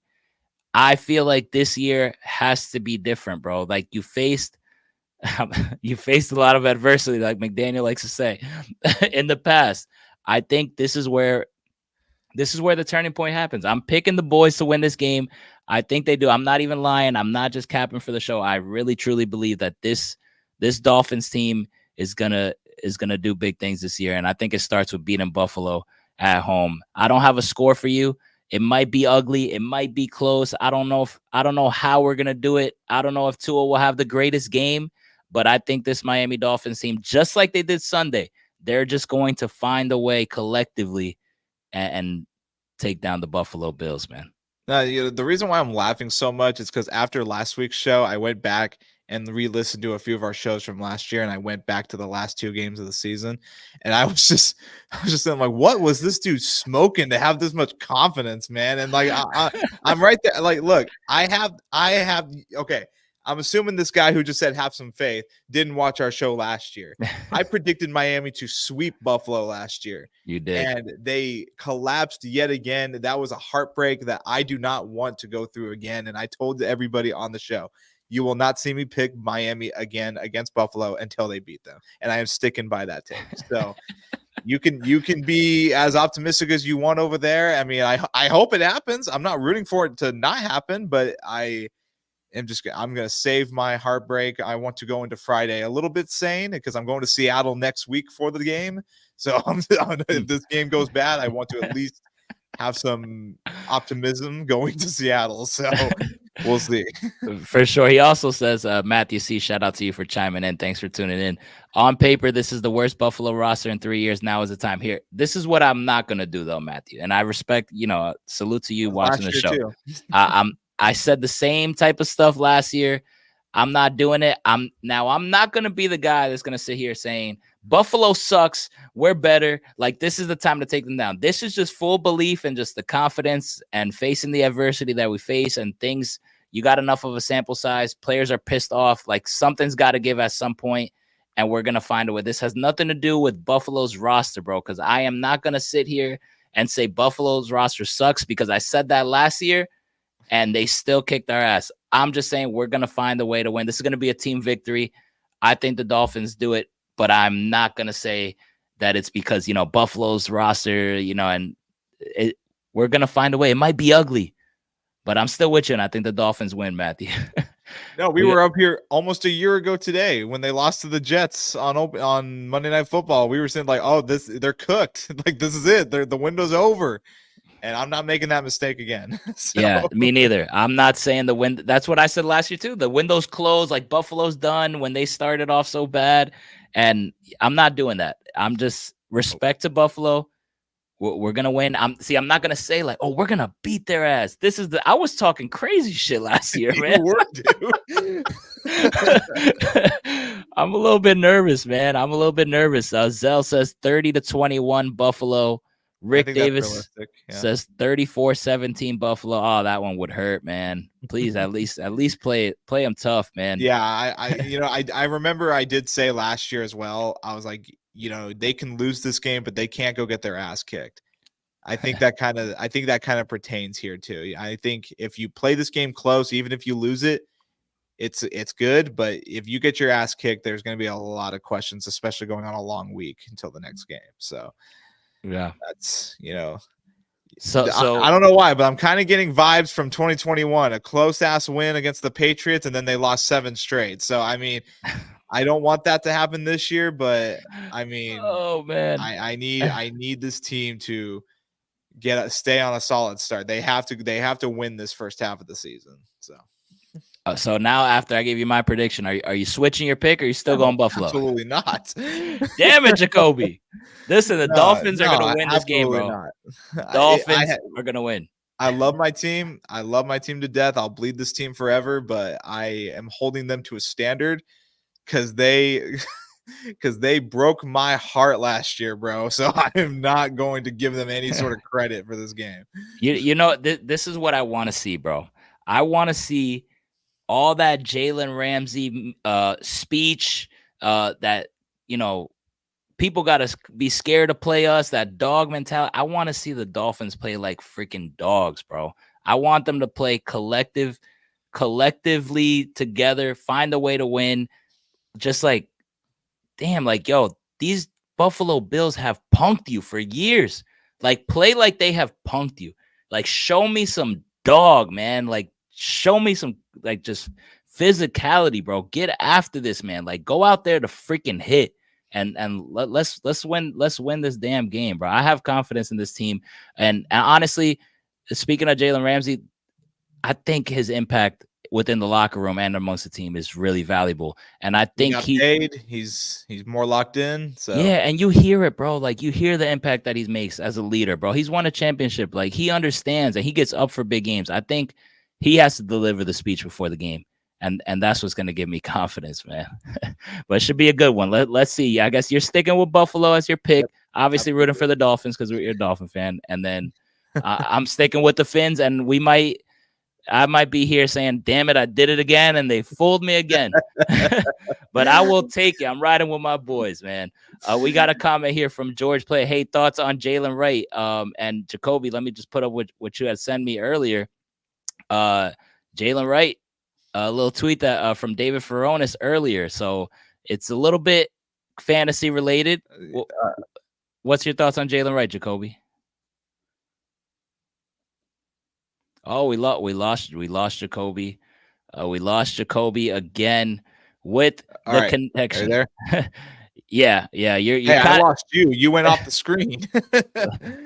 A: I feel like this year has to be different, bro. Like you faced a lot of adversity, like McDaniel likes to say, in the past. I think this is where the turning point happens. I'm picking the boys to win this game. I think they do. I'm not even lying. I'm not just capping for the show. I really, truly believe that this Dolphins team is gonna do big things this year. And I think it starts with beating Buffalo at home. I don't have a score for you. It might be ugly. It might be close. I don't know how we're gonna do it. I don't know if Tua will have the greatest game. But I think this Miami Dolphins team, just like they did Sunday, they're just going to find a way collectively and take down the Buffalo Bills, man.
B: The reason why I'm laughing so much is because after last week's show, I went back and re-listened to a few of our shows from last year, and I went back to the last 2 games of the season, and I was just saying, like, what was this dude smoking to have this much confidence, man? And like, I'm right there. Like, look, I have. Okay. I'm assuming this guy who just said have some faith didn't watch our show last year. I predicted Miami to sweep Buffalo last year.
A: You did.
B: And they collapsed yet again. That was a heartbreak that I do not want to go through again. And I told everybody on the show, you will not see me pick Miami again against Buffalo until they beat them. And I am sticking by that take. So you can be as optimistic as you want over there. I mean, I hope it happens. I'm not rooting for it to not happen, but I'm going to save my heartbreak. I want to go into Friday a little bit sane because I'm going to Seattle next week for the game. So if this game goes bad, I want to at least have some optimism going to Seattle. So we'll see.
A: For sure. He also says, Matthew C., shout out to you for chiming in. Thanks for tuning in. On paper, this is the worst Buffalo roster in 3 years. Now is the time. Here, this is what I'm not going to do, though, Matthew. And I respect, salute to you watching the show. I said the same type of stuff last year. I'm not doing it. I'm not going to be the guy that's going to sit here saying Buffalo sucks. We're better. Like, this is the time to take them down. This is just full belief and just the confidence and facing the adversity that we face and things. You got enough of a sample size. Players are pissed off. Like, something's got to give at some point, and we're going to find a way. This has nothing to do with Buffalo's roster, bro, because I am not going to sit here and say Buffalo's roster sucks because I said that last year. And they still kicked our ass. I'm just saying we're going to find a way to win. This is going to be a team victory. I think the Dolphins do it, but I'm not going to say that it's because, Buffalo's roster, and we're going to find a way. It might be ugly, but I'm still with you, and I think the Dolphins win, Matthew.
B: No, we were up here almost a year ago today when they lost to the Jets on Monday Night Football. We were saying like, "Oh, they're cooked. Like this is it. The window's over." And I'm not making that mistake again. So.
A: Yeah, me neither. I'm not saying the wind. That's what I said last year too. The window's closed, like Buffalo's done when they started off so bad, and I'm not doing that. I'm just respect to Buffalo. We're gonna win. I'm not gonna say like, oh, we're gonna beat their ass. I was talking crazy shit last year, man.
B: You were, dude.
A: I'm a little bit nervous, man. Zell says 30-21 Buffalo. Rick Davis says 34-17 Buffalo. Oh, that one would hurt, man. Please, at least play them tough, man.
B: Yeah, I remember I did say last year as well. I was like, they can lose this game, but they can't go get their ass kicked. I think that kind of pertains here too. I think if you play this game close, even if you lose it, it's good. But if you get your ass kicked, there's going to be a lot of questions, especially going on a long week until the next game. So
A: yeah,
B: that's
A: So
B: I don't know why, but I'm kind of getting vibes from 2021, a close ass win against the Patriots, and then they lost 7 straight. So I mean, I don't want that to happen this year, but I mean,
A: oh man,
B: I need this team to stay on a solid start. They have to win this first half of the season.
A: So now after I give you my prediction, are you switching your pick or are you still going Buffalo?
B: Absolutely not.
A: Damn it, Jacoby. Listen, the Dolphins are going to win this game, bro.
B: Not.
A: Dolphins are going to win.
B: I love my team. I love my team to death. I'll bleed this team forever, but I am holding them to a standard because they broke my heart last year, bro. So I am not going to give them any sort of credit for this game.
A: This is what I want to see, bro. I want to see all that Jalen Ramsey speech that, people got to be scared to play us, that dog mentality. I want to see the Dolphins play like freaking dogs, bro. I want them to play collectively together, find a way to win. Just like, damn, like, yo, these Buffalo Bills have punked you for years. Like, play like they have punked you. Like, show me some dog, man. Like, show me some, like, just physicality, bro. Get after this, man. Like, go out there to freaking hit and let's win this damn game, bro. I have confidence in this team. And honestly, speaking of Jalen Ramsey, I think his impact within the locker room and amongst the team is really valuable. And I think
B: he's more locked in. So
A: yeah, and you hear it, bro. Like, you hear the impact that he makes as a leader, bro. He's won a championship. Like, he understands and he gets up for big games. I think he has to deliver the speech before the game. And that's what's going to give me confidence, man. But it should be a good one. Let's see. I guess you're sticking with Buffalo as your pick. Yep. Obviously rooting for the Dolphins because you're a Dolphin fan. And then I'm sticking with the Fins, and I might be here saying, damn it, I did it again, and they fooled me again. But I will take it. I'm riding with my boys, man. We got a comment here from George Play. Hey, thoughts on Jalen Wright? And Jacoby, let me just put up what you had sent me earlier. Jalen Wright, a little tweet that from David Feronis earlier. So it's a little bit fantasy related. What's your thoughts on Jalen Wright, Jacoby? Oh, we lost Jacoby. We lost Jacoby again with the connection.
B: Are you there?
A: Yeah.
B: I lost you. You went off the screen.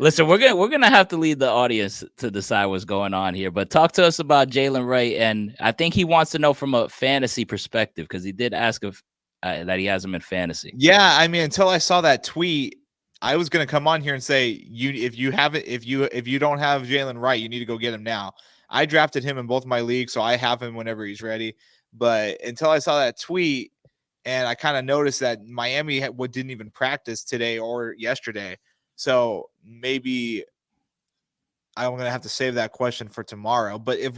A: Listen, we're gonna have to lead the audience to decide what's going on here. But talk to us about Jalen Wright, and I think he wants to know from a fantasy perspective because he did ask if that he has him in fantasy.
B: Yeah, I mean, until I saw that tweet, I was gonna come on here and say if you don't have Jalen Wright, you need to go get him now. I drafted him in both my leagues, so I have him whenever he's ready. But until I saw that tweet, and I kind of noticed that Miami didn't even practice today or yesterday, so maybe I'm going to have to save that question for tomorrow. But if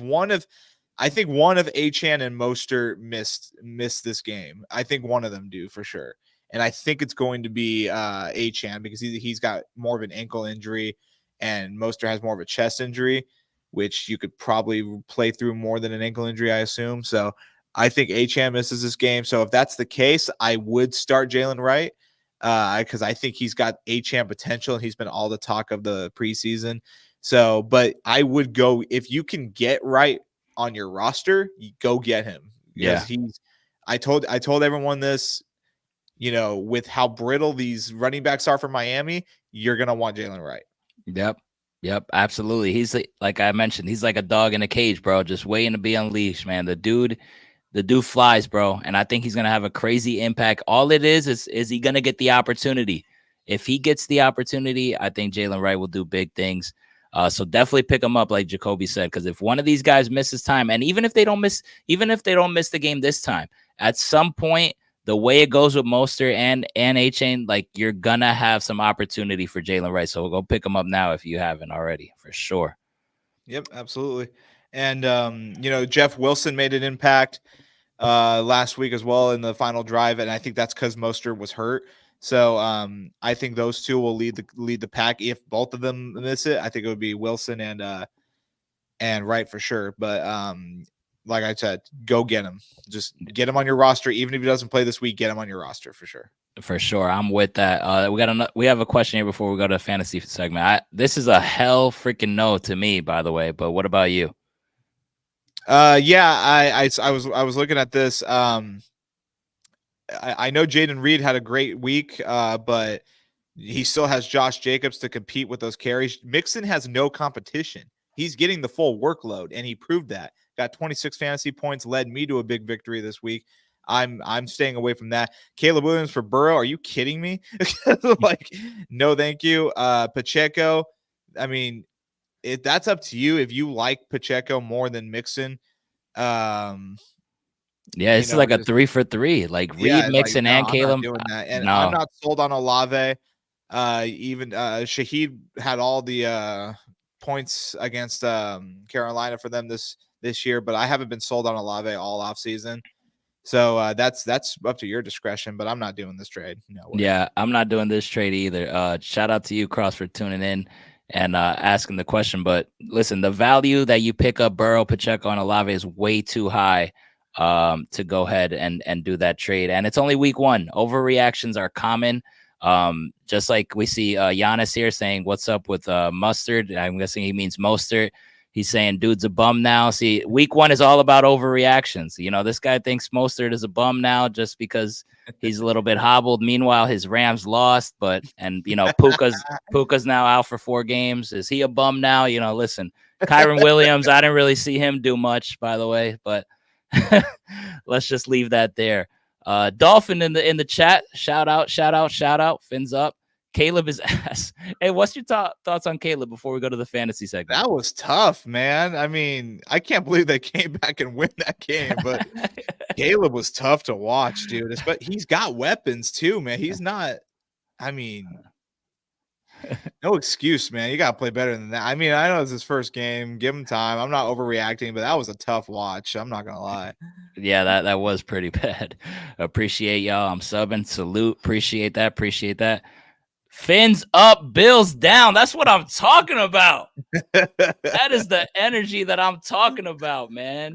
B: I think one of Achane and Mostert missed this game. I think one of them do for sure. And I think it's going to be Achane because he's got more of an ankle injury and Mostert has more of a chest injury. which you could probably play through more than an ankle injury, I assume. So I think Achane misses this game. So if that's the case, I would start Jalen Wright because I think he's got Achane potential and he's been all the talk of the preseason. So, but I would go if you can get Wright on your roster, you go get him because he's. I told everyone this. With how brittle these running backs are for Miami, you're gonna want Jalen Wright.
A: Yep, absolutely. He's like I mentioned, he's like a dog in a cage, bro, just waiting to be unleashed, man. The dude flies, bro, and I think he's gonna have a crazy impact. All it is he gonna get the opportunity? If he gets the opportunity, I think Jalen Wright will do big things. So definitely pick him up, like Jacoby said, because if one of these guys misses time, and even if they don't miss the game this time, at some point, the way it goes with Mostert and Achane, like you're gonna have some opportunity for Jalen Wright. So we'll go pick him up now if you haven't already, for sure.
B: Yep, absolutely. And Jeff Wilson made an impact last week as well in the final drive, and I think that's because Mostert was hurt. So I think those two will lead the pack. If both of them miss it, I think it would be Wilson and Wright for sure. But like I said, go get him. Just get him on your roster. Even if he doesn't play this week, get him on your roster for sure.
A: For sure. I'm with that. We have a question here before we go to the fantasy segment. This is a hell freaking no to me, by the way, but what about you?
B: Yeah, I was looking at this. I know Jaden Reed had a great week, but he still has Josh Jacobs to compete with those carries. Mixon has no competition. He's getting the full workload, and he proved that. Got 26 fantasy points, led me to a big victory this week. I'm staying away from that. Caleb Williams for Burrow. Are you kidding me? Like, no, thank you. Pacheco. I mean, that's up to you if you like Pacheco more than Mixon.
A: Yeah, it's like a 3 for 3. Like Reed, Mixon, and Caleb.
B: I'm not doing that. And I'm not sold on Olave. Even Shaheed had all the points against Carolina for them this year, but I haven't been sold on Olave all offseason. So that's up to your discretion, but I'm not doing this trade. No way.
A: Yeah, I'm not doing this trade either. Shout out to you, Cross, for tuning in and asking the question. But listen, the value that you pick up Burrow, Pacheco, and Olave is way too high to go ahead and do that trade. And it's only week 1. Overreactions are common. Just like we see Giannis here saying, "What's up with Mustard?" I'm guessing he means Mostert. He's saying dude's a bum now. See, week 1 is all about overreactions. This guy thinks Mostert is a bum now just because he's a little bit hobbled. Meanwhile, his Rams lost, and Puka's now out for 4 games. Is he a bum now? Listen, Kyron Williams, I didn't really see him do much, by the way, but let's just leave that there. Dolphin in the chat. Shout out. Fins up. Caleb is ass. Hey, what's your thoughts on Caleb before we go to the fantasy segment?
B: That was tough, man. I mean, I can't believe they came back and win that game, but Caleb was tough to watch, dude. But he's got weapons too, man. He's not. I mean, no excuse, man. You got to play better than that. I mean, I know it's his first game. Give him time. I'm not overreacting, but that was a tough watch. I'm not gonna lie.
A: Yeah, that was pretty bad. Appreciate y'all. I'm subbing. Salute. Appreciate that. Fins up, Bills down. That's what I'm talking about. That is the energy that I'm talking about, man.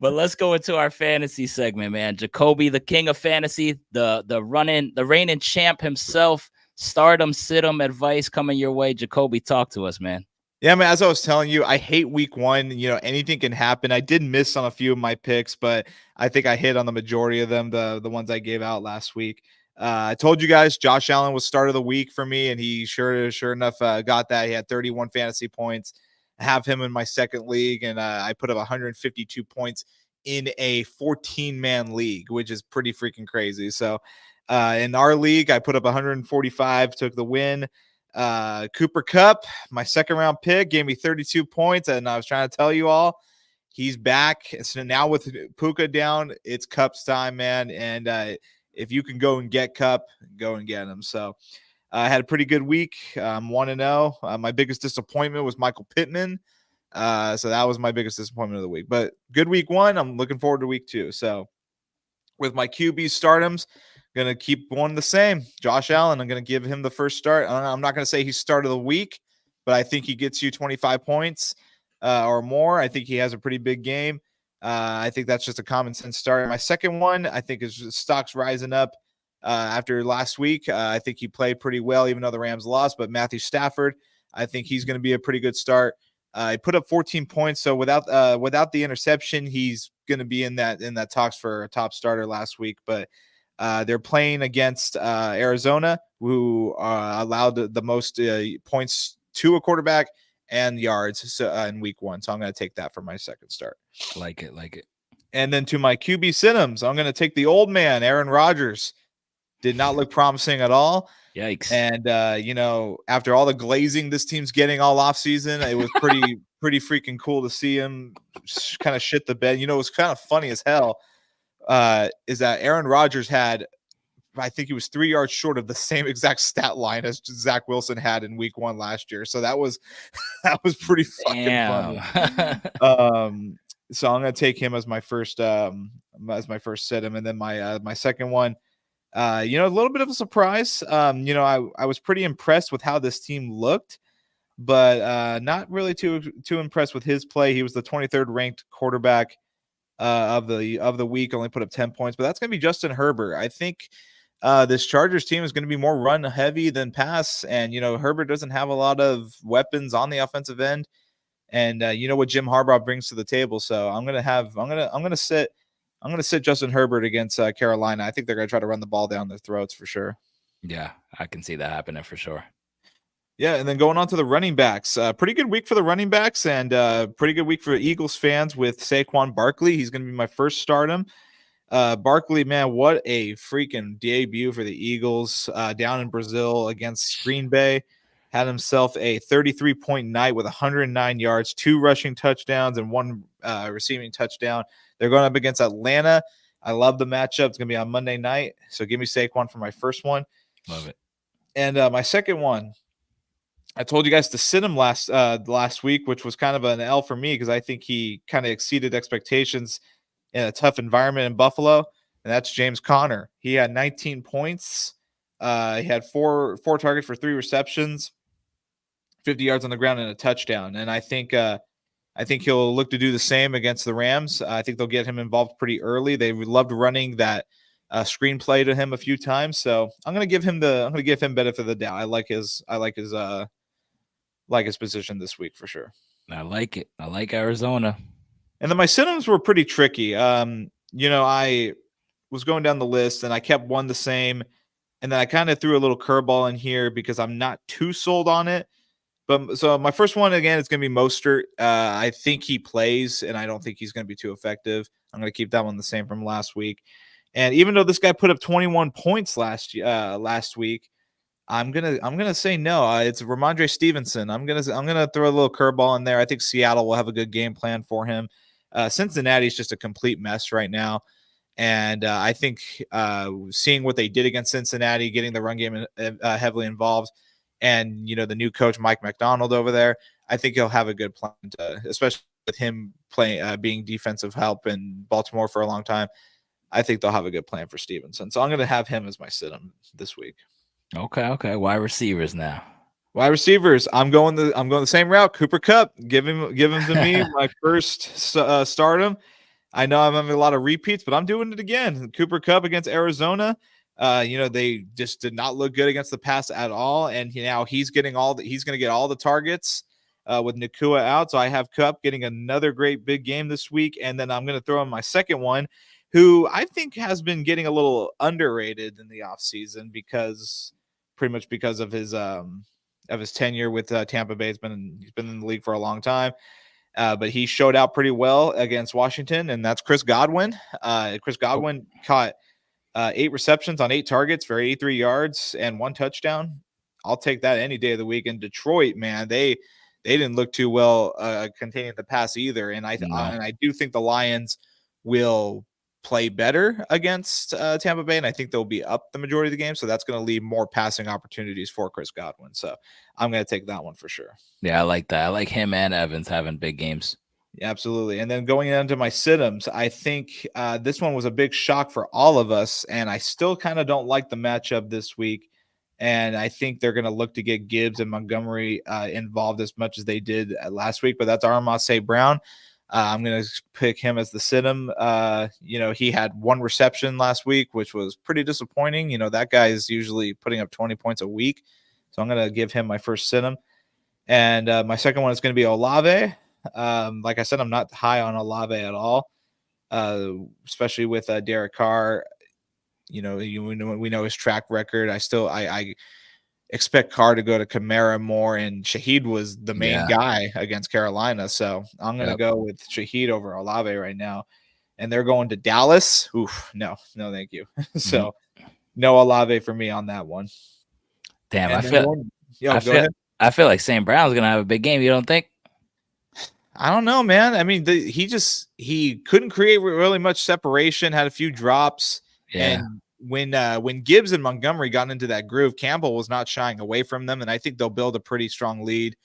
A: But let's go into our fantasy segment, man. Jacoby, the king of fantasy, the reigning champ himself. Stardom, sit-em advice coming your way. Jacoby, talk to us, man.
B: Yeah, man, as I was telling you, I hate week 1. Anything can happen. I did miss on a few of my picks, but I think I hit on the majority of them, the ones I gave out last week. I told you guys Josh Allen was start of the week for me, and he sure enough got that. He had 31 fantasy points. I have him in my second league, and I put up 152 points in a 14-man league, which is pretty freaking crazy. So in our league, I put up 145, took the win. Cooper Kupp, my second round pick, gave me 32 points, and I was trying to tell you all, he's back. So now with Puka down, it's Kupp's time, man, and if you can go and get Kupp, go and get him. So I had a pretty good week. I'm 1-0. My biggest disappointment was Michael Pittman. So that was my biggest disappointment of the week. But good week 1. I'm looking forward to week 2. So with my QB stardoms, going to keep one the same. Josh Allen, I'm going to give him the first start. I'm not going to say he's start of the week, but I think he gets you 25 points or more. I think he has a pretty big game. I think that's just a common sense start. My second one, I think, is stocks rising up after last week. I think he played pretty well, even though the Rams lost. But Matthew Stafford, I think he's going to be a pretty good start. He put up 14 points, so without the interception, he's going to be in that talks for a top starter last week. But they're playing against Arizona, who allowed the most points to a quarterback and yards in week 1. So I'm going to take that for my second start.
A: Like it.
B: And then to my QB Sims, I'm going to take the old man, Aaron Rodgers. Did not look promising at all.
A: Yikes.
B: And, after all the glazing this team's getting all offseason, it was pretty freaking cool to see him kind of shit the bed. It was kind of funny as hell is that Aaron Rodgers had, I think he was 3 yards short of the same exact stat line as Zach Wilson had in week 1 last year. So that was pretty fucking funny. So I'm going to take him as my first sit him. And then my second one, a little bit of a surprise. I was pretty impressed with how this team looked, but not really too impressed with his play. He was the 23rd ranked quarterback of the week, only put up 10 points, but that's going to be Justin Herbert. I think this Chargers team is going to be more run heavy than pass, and Herbert doesn't have a lot of weapons on the offensive end, and what Jim Harbaugh brings to the table. So I'm gonna sit Justin Herbert against Carolina. I think they're going to try to run the ball down their throats for sure.
A: Yeah, I can see that happening for sure.
B: Yeah, and then going on to the running backs, pretty good week for the running backs, and pretty good week for Eagles fans with Saquon Barkley. He's going to be my first stardom. Barkley, man, what a freaking debut for the Eagles down in Brazil against Green Bay. Had himself a 33-point night with 109 yards, 2 rushing touchdowns, and 1 receiving touchdown. They're going up against Atlanta. I love the matchup. It's going to be on Monday night, so give me Saquon for my first one.
A: Love it.
B: And my second one, I told you guys to sit him last week, which was kind of an L for me because I think he kind of exceeded expectations in a tough environment in Buffalo, and that's James Conner. He had 19 points. He had four targets for 3 receptions, 50 yards on the ground, and a touchdown. And I think he'll look to do the same against the Rams. I think they'll get him involved pretty early. They loved running that screenplay to him a few times, so I'm gonna give him benefit of the doubt. I like his position this week for sure.
A: I like it. I like Arizona.
B: And then my sit-ins were pretty tricky. I was going down the list and I kept one the same. And then I kind of threw a little curveball in here because I'm not too sold on it. But so my first one, again, is going to be Mostert. I think he plays, and I don't think he's going to be too effective. I'm going to keep that one the same from last week. And even though this guy put up 21 points last week, I'm gonna say no. It's Ramondre Stevenson. I'm gonna throw a little curveball in there. I think Seattle will have a good game plan for him. Cincinnati's just a complete mess right now, and I think seeing what they did against Cincinnati, getting the run game heavily involved, and the new coach Mike McDonald over there, I think he'll have a good plan, especially with him playing being defensive help in Baltimore for a long time. I think they'll have a good plan for Stevenson. So I'm going to have him as my sit-em this week.
A: Okay. Wide receivers now.
B: Wide receivers. I'm going the same route. Cooper Kupp. Give him to me. My first stardom. I know I'm having a lot of repeats, but I'm doing it again. Cooper Kupp against Arizona. They just did not look good against the pass at all, and now he's going to get all the targets with Nakua out. So I have Kupp getting another great big game this week, and then I'm going to throw in my second one, who I think has been getting a little underrated in the offseason pretty much because of his tenure with Tampa Bay. He's been in the league for a long time. But he showed out pretty well against Washington, and that's Chris Godwin. Chris Godwin caught 8 receptions on 8 targets for 83 yards and 1 touchdown. I'll take that any day of the week. In Detroit, man, they didn't look too well containing the pass either. And I do think the Lions will play better against Tampa Bay, and I think they'll be up the majority of the game. So that's going to leave more passing opportunities for Chris Godwin. So I'm going to take that one for sure.
A: Yeah, I like that. I like him and Evans having big games.
B: Yeah, absolutely. And then going into my sit-ems, I think this one was a big shock for all of us, and I still kind of don't like the matchup this week. And I think they're going to look to get Gibbs and Montgomery involved as much as they did last week. But that's Amon-Ra St. Brown. I'm going to pick him as the sit-em. He had one reception last week, which was pretty disappointing. That guy is usually putting up 20 points a week. So I'm going to give him my first sit-em. And my second one is going to be Olave. Like I said, I'm not high on Olave at all, especially with Derek Carr. We know his track record. I expect Carr to go to Kamara more, and Shaheed was the main guy against Carolina. So I'm going to go with Shaheed over Olave right now. And they're going to Dallas. Oof, no, thank you. So no Olave for me on that one.
A: Damn, I feel like St. Brown's going to have a big game. You don't think?
B: I don't know, man. I mean, he couldn't create really much separation, had a few drops. Yeah. And when Gibbs and Montgomery got into that groove, Campbell was not shying away from them. And I think they'll build a pretty strong lead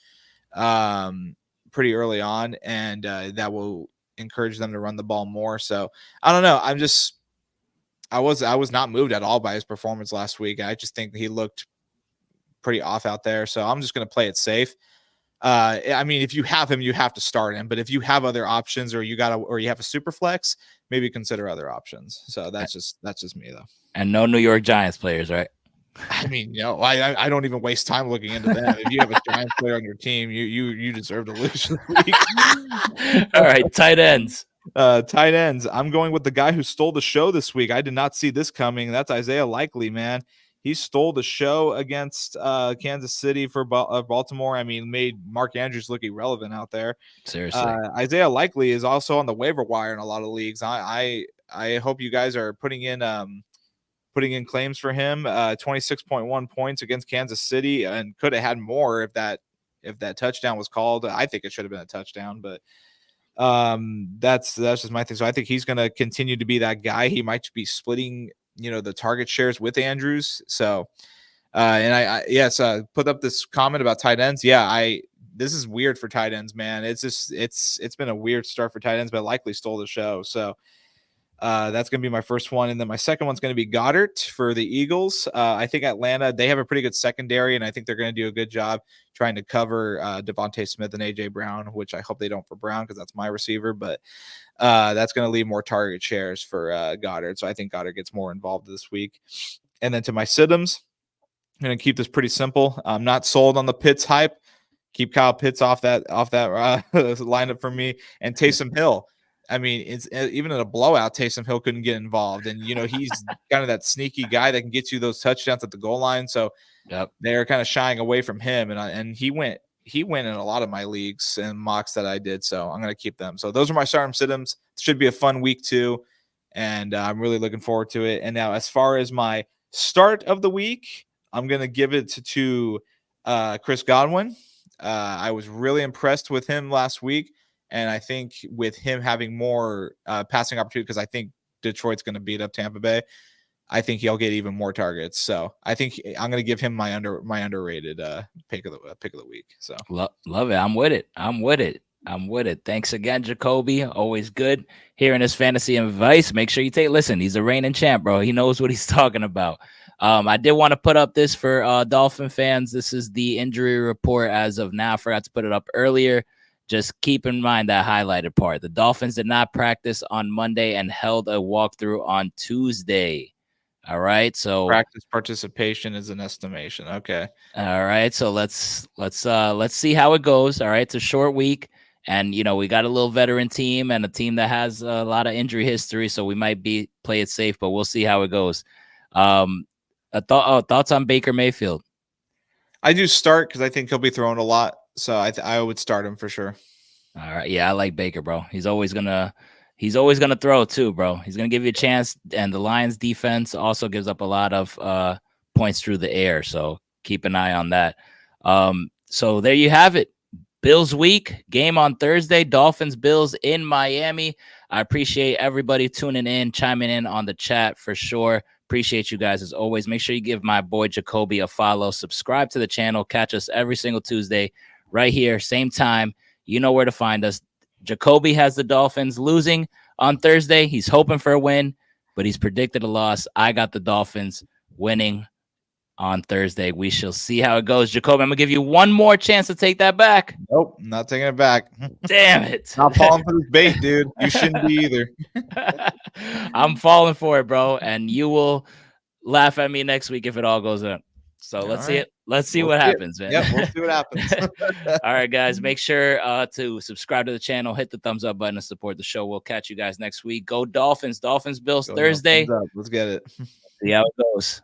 B: pretty early on. And that will encourage them to run the ball more. So I don't know. I was not moved at all by his performance last week. I just think he looked pretty off out there. So I'm just going to play it safe. I mean, if you have him, you have to start him. But if you have other options, or you have a super flex, maybe consider other options. So that's just me though.
A: And no New York Giants players, right?
B: I mean, I don't even waste time looking into that. If you have a Giants player on your team, you deserve to lose this week.
A: All right, tight ends.
B: Tight ends. I'm going with the guy who stole the show this week. I did not see this coming. That's Isaiah Likely, man. He stole the show against Kansas City for Baltimore. I mean, made Mark Andrews look irrelevant out there.
A: Seriously.
B: Isaiah Likely is also on the waiver wire in a lot of leagues. I hope you guys are putting in claims for him. 26.1 points against Kansas City, and could have had more if that touchdown was called. I think it should have been a touchdown, but that's just my thing. So I think he's going to continue to be that guy. He might be splitting the target shares with Andrews. So and I put up this comment about tight ends. This is weird for tight ends, man. It's been a weird start for tight ends, but Likely stole the show. So that's going to be my first one. And then my second one's going to be Goddard for the Eagles. I think Atlanta, they have a pretty good secondary, and I think they're going to do a good job trying to cover Devontae Smith and A.J. Brown, which I hope they don't for Brown because that's my receiver. But that's going to leave more target shares for Goddard. So I think Goddard gets more involved this week. And then to my sit-ems, I'm going to keep this pretty simple. I'm not sold on the Pitts hype. Keep Kyle Pitts off that lineup for me. And Taysom Hill. I mean, it's even in a blowout, Taysom Hill couldn't get involved. And, he's kind of that sneaky guy that can get you those touchdowns at the goal line. So they're kind of shying away from him. And he went in a lot of my leagues and mocks that I did. So I'm going to keep them. So those are my start sit-ems. Should be a fun week too. And I'm really looking forward to it. And now as far as my start of the week, I'm going to give it to Chris Godwin. I was really impressed with him last week. And I think with him having more passing opportunity, because I think Detroit's going to beat up Tampa Bay, I think he'll get even more targets. So I think I'm going to give him my underrated pick of the week. So
A: love it. I'm with it. Thanks again, Jacoby. Always good hearing his fantasy advice. Make sure you listen. He's a reigning champ, bro. He knows what he's talking about. I did want to put up this for Dolphin fans. This is the injury report as of now. I forgot to put it up earlier. Just keep in mind that highlighted part. The Dolphins did not practice on Monday and held a walkthrough on Tuesday. All right. So
B: practice participation is an estimation. Okay.
A: All right. So let's see how it goes. All right. It's a short week. And, we got a little veteran team and a team that has a lot of injury history. So we might play it safe, but we'll see how it goes. Thoughts on Baker Mayfield?
B: I do start because I think he'll be throwing a lot. So I would start him for sure.
A: All right. Yeah, I like Baker, bro. He's always gonna throw too, bro. He's gonna give you a chance. And the Lions defense also gives up a lot of points through the air. So keep an eye on that. So there you have it. Bills week game on Thursday. Dolphins Bills in Miami. I appreciate everybody tuning in, chiming in on the chat for sure. Appreciate you guys as always. Make sure you give my boy Jacoby a follow. Subscribe to the channel. Catch us every single Tuesday right here, same time. You know where to find us. Jacoby has the Dolphins losing on Thursday. He's hoping for a win, but he's predicted a loss. I got the Dolphins winning on Thursday. We shall see how it goes. Jacoby, I'm gonna give you one more chance to take that back.
B: Nope, not taking it back.
A: Damn it.
B: Not falling for this bait, dude. You shouldn't be either.
A: I'm falling for it, bro. And you will laugh at me next week if it all goes up. So let's see it. Let's see what happens, man.
B: Yep, we'll see what happens.
A: All right, guys. Make sure to subscribe to the channel, hit the thumbs up button to support the show. We'll catch you guys next week. Go Dolphins. Dolphins Bills Thursday.
B: Let's get it.
A: See how it goes.